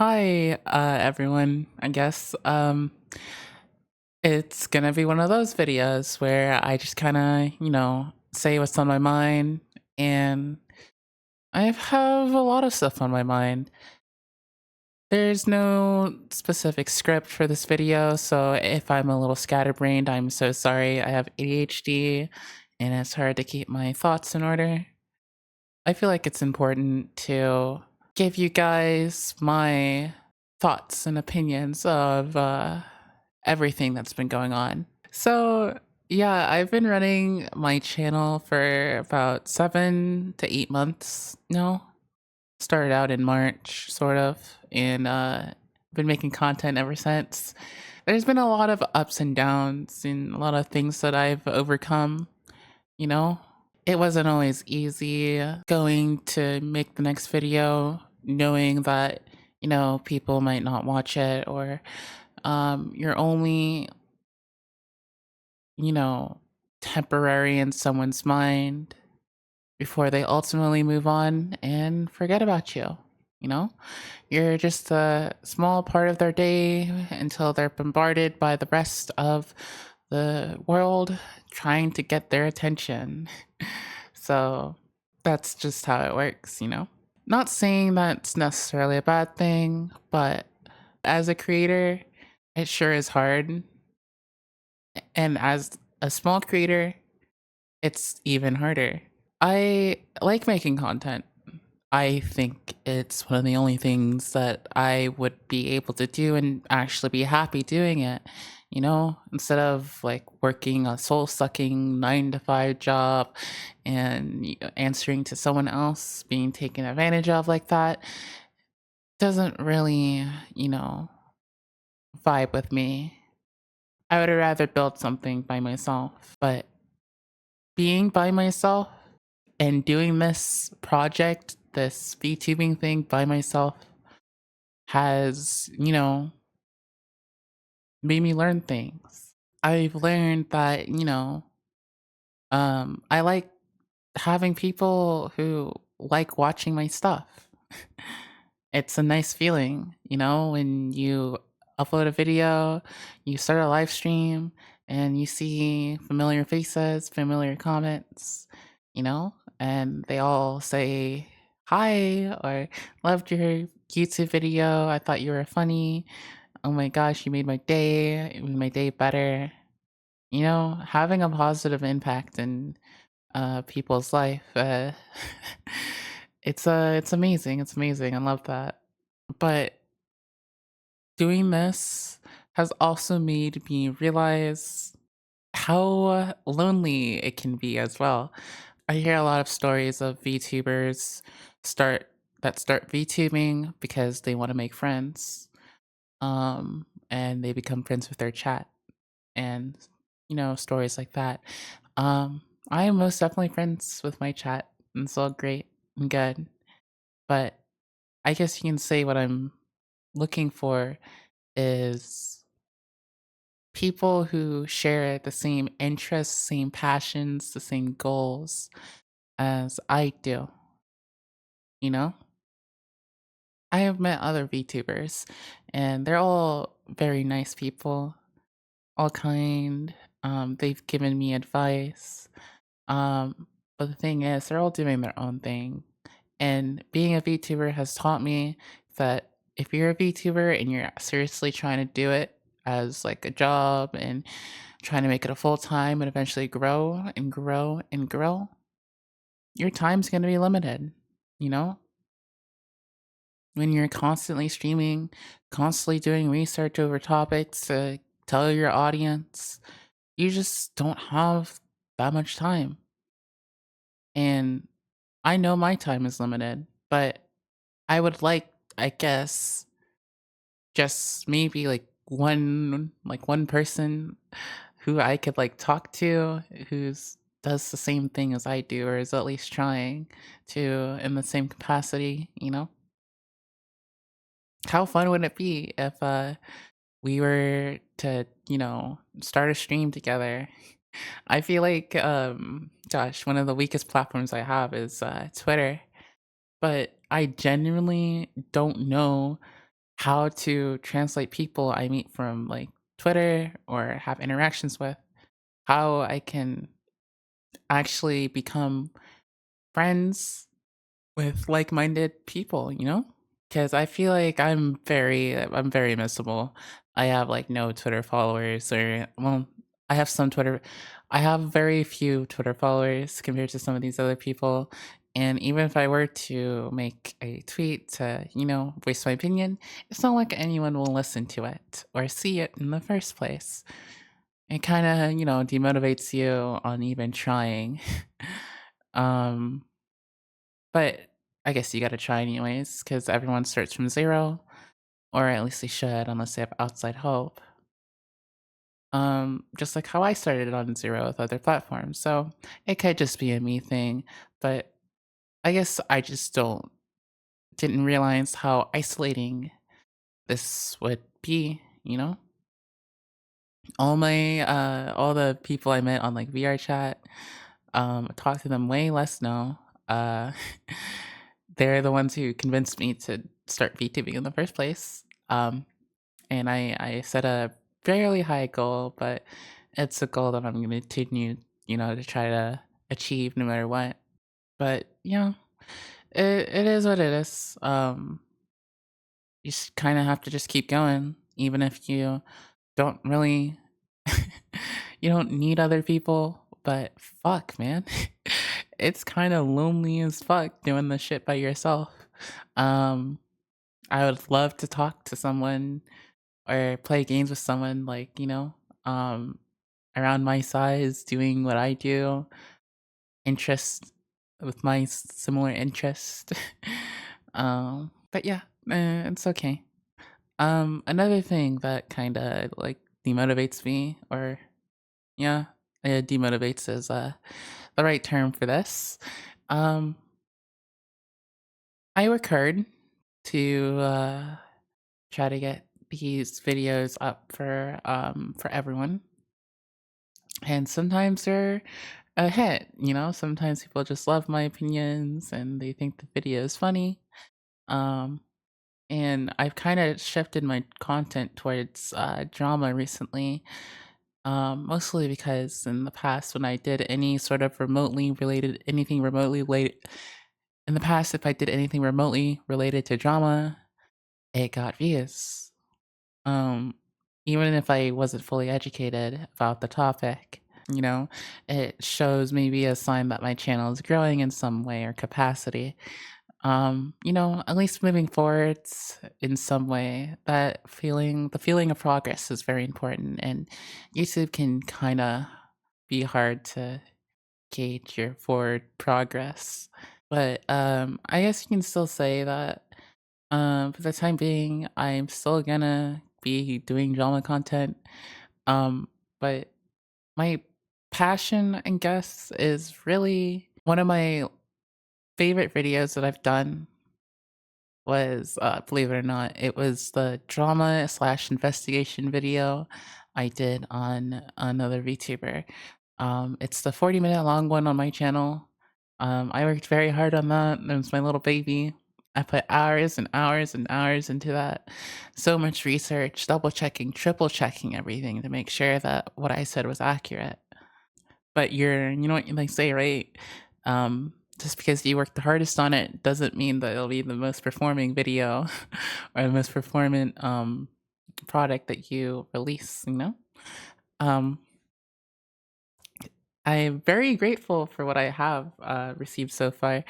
Hi, everyone. I guess it's gonna be one of those videos where I just kind of, say what's on my mind, and I have a lot of stuff on my mind. There's no specific script for this video, so if I'm a little scatterbrained, I'm so sorry. I have ADHD, and it's hard to keep my thoughts in order. I feel like it's important to give you guys my thoughts and opinions of everything that's been going on. So, yeah, I've been running my channel for about 7 to 8 months now. Started out in March, sort of, and been making content ever since. There's been a lot of ups and downs and a lot of things that I've overcome, you know? It wasn't always easy going to make the next video, knowing that, people might not watch it, or you're only, you know, temporary in someone's mind before they ultimately move on and forget about you. You know, you're just a small part of their day until they're bombarded by the rest of the world trying to get their attention. So that's just how it works. Not saying that's necessarily a bad thing, but as a creator, it sure is hard. And as a small creator, it's even harder. I like making content. I think it's one of the only things that I would be able to do and actually be happy doing it. Instead of like working a soul sucking 9 to 5 job and answering to someone else, being taken advantage of like that, doesn't really, you know, vibe with me. I would rather build something by myself, but being by myself and doing this project, this VTubing thing by myself has, made me learn things. I've learned that, I like having people who like watching my stuff. It's a nice feeling, when you upload a video, you start a live stream, and you see familiar faces, familiar comments, and they all say hi or loved your YouTube video. I thought you were funny. Oh my gosh, you made my day. It made my day better. Having a positive impact in people's life. It's amazing. It's amazing. I love that. But doing this has also made me realize how lonely it can be as well. I hear a lot of stories of VTubers start start VTubing because they want to make friends. And they become friends with their chat and stories like that. I am most definitely friends with my chat, and it's all great and good. But I guess you can say what I'm looking for is people who share the same interests, same passions, the same goals as I do. You know, I have met other VTubers, and they're all very nice people, all kind. They've given me advice. But the thing is, they're all doing their own thing. And being a VTuber has taught me that if you're a VTuber and you're seriously trying to do it as like a job and trying to make it a full time and eventually grow and grow and grow, your time's going to be limited. You know, when you're constantly streaming, constantly doing research over topics to tell your audience, you just don't have that much time. And I know my time is limited, but I would like, I guess, just maybe like one person who I could like talk to who's does the same thing as I do or is at least trying to in the same capacity. How fun would it be if we were to, start a stream together? I feel like gosh, one of the weakest platforms I have is Twitter, but I genuinely don't know how to translate people I meet from like Twitter or have interactions with, how I can actually become friends with like-minded people, you know? Because I feel like I'm very missable. I have, like, no Twitter followers or well, I have some Twitter I have very few Twitter followers compared to some of these other people, and even if I were to make a tweet to, voice my opinion, it's not like anyone will listen to it or see it in the first place. It kinda, demotivates you on even trying. Um but I guess you gotta try anyways, because everyone starts from 0, or at least they should, unless they have outside help. Just like how I started on 0 with other platforms, so it could just be a me thing, but I guess I just didn't realize how isolating this would be, you know? All the people I met on, like, VR chat, I talk to them way less now. They're the ones who convinced me to start VTubing in the first place. And I set a fairly high goal, but it's a goal that I'm going to continue, to try to achieve no matter what. But it is what it is. You just kind of have to just keep going, even if you don't really, you don't need other people. But fuck, man, it's kind of lonely as fuck doing this shit by yourself. Um, I would love to talk to someone or play games with someone like, um, around my size, doing what I do, interest with my similar interest. But yeah, it's okay. Another thing that kind of like demotivates me, or yeah, demotivates is the right term for this. Um, I work hard to try to get these videos up for everyone, and sometimes they're a hit. Sometimes people just love my opinions and they think the video is funny. Um, and I've kind of shifted my content towards drama recently, mostly because in the past when I did any sort of remotely related anything remotely related in the past if I did anything remotely related to drama, it got views. Um, Even if I wasn't fully educated about the topic, you know, it shows maybe a sign that my channel is growing in some way or capacity. At least moving forwards in some way, the feeling of progress is very important, and YouTube can kind of be hard to gauge your forward progress. But I guess you can still say that for the time being, I'm still gonna be doing drama content. Um, but my passion, I guess, is really one of my favorite videos that I've done was, believe it or not, it was the drama slash investigation video I did on another VTuber. It's the 40-minute long one on my channel. I worked very hard on that. It was my little baby. I put hours and hours and hours into that. So much research, double checking, triple checking everything to make sure that what I said was accurate. But you know what they say, right? Just because you worked the hardest on it doesn't mean that it'll be the most performing video or the most performant product that you release. Um, I'm very grateful for what I have received so far.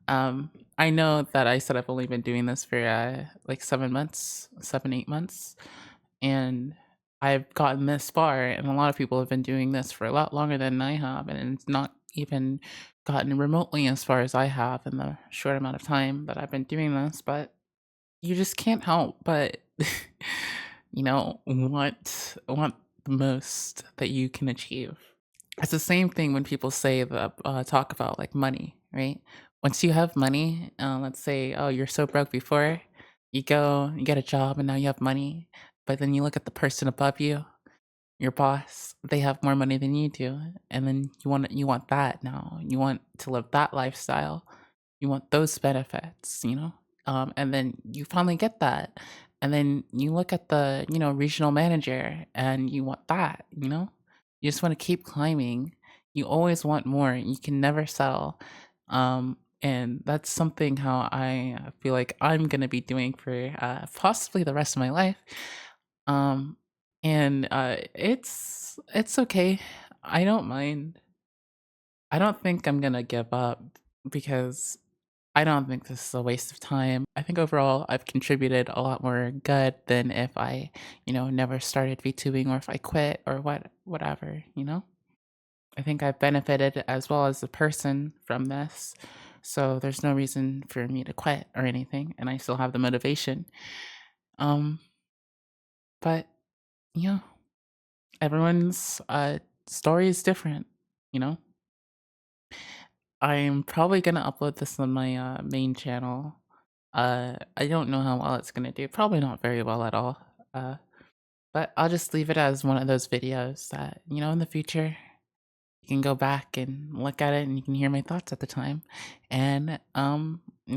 I know that I said I've only been doing this for like 7 months, 8 months, and I've gotten this far, and a lot of people have been doing this for a lot longer than I have, and it's not even gotten remotely as far as I have in the short amount of time that I've been doing this. But you just can't help but, want the most that you can achieve. It's the same thing when people say that talk about like money, right? Once you have money, let's say, oh, you're so broke before, you go, you get a job, and now you have money. But then you look at the person above you, your boss, they have more money than you do, and then you want that now. You want to live that lifestyle. You want those benefits. And then you finally get that, And then you look at the, regional manager and you want that, you know? You just want to keep climbing. You always want more. You can never settle. And that's something how I feel like I'm gonna be doing for possibly the rest of my life. Um, and it's okay. I don't mind. I don't think I'm gonna give up because I don't think this is a waste of time. I think overall I've contributed a lot more good than if I, never started VTubing or if I quit or whatever. I think I've benefited as well as a person from this. So there's no reason for me to quit or anything, and I still have the motivation. Um, but yeah, everyone's story is different, you know? I'm probably gonna upload this on my main channel. I don't know how well it's gonna do. Probably not very well at all. Uh, but I'll just leave it as one of those videos that, in the future you can go back and look at it and you can hear my thoughts at the time. And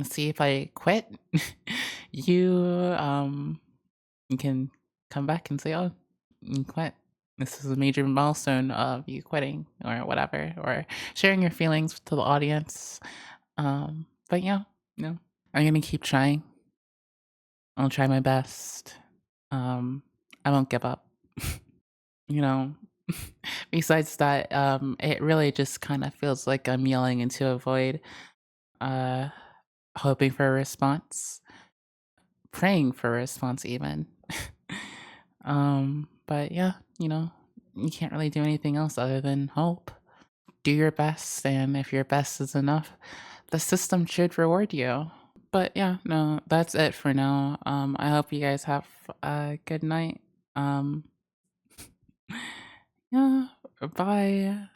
see if I quit. you you can come back and say, "Oh, you quit. This is a major milestone of you quitting," or whatever, or sharing your feelings to the audience. But yeah, no. I'm gonna keep trying. I'll try my best. Um, I won't give up. you know. Besides that, it really just kind of feels like I'm yelling into a void, uh, hoping for a response, praying for a response, even. But yeah, you can't really do anything else other than hope. Do your best, and if your best is enough, the system should reward you. But yeah, no, that's it for now. I hope you guys have a good night. Um, yeah, bye.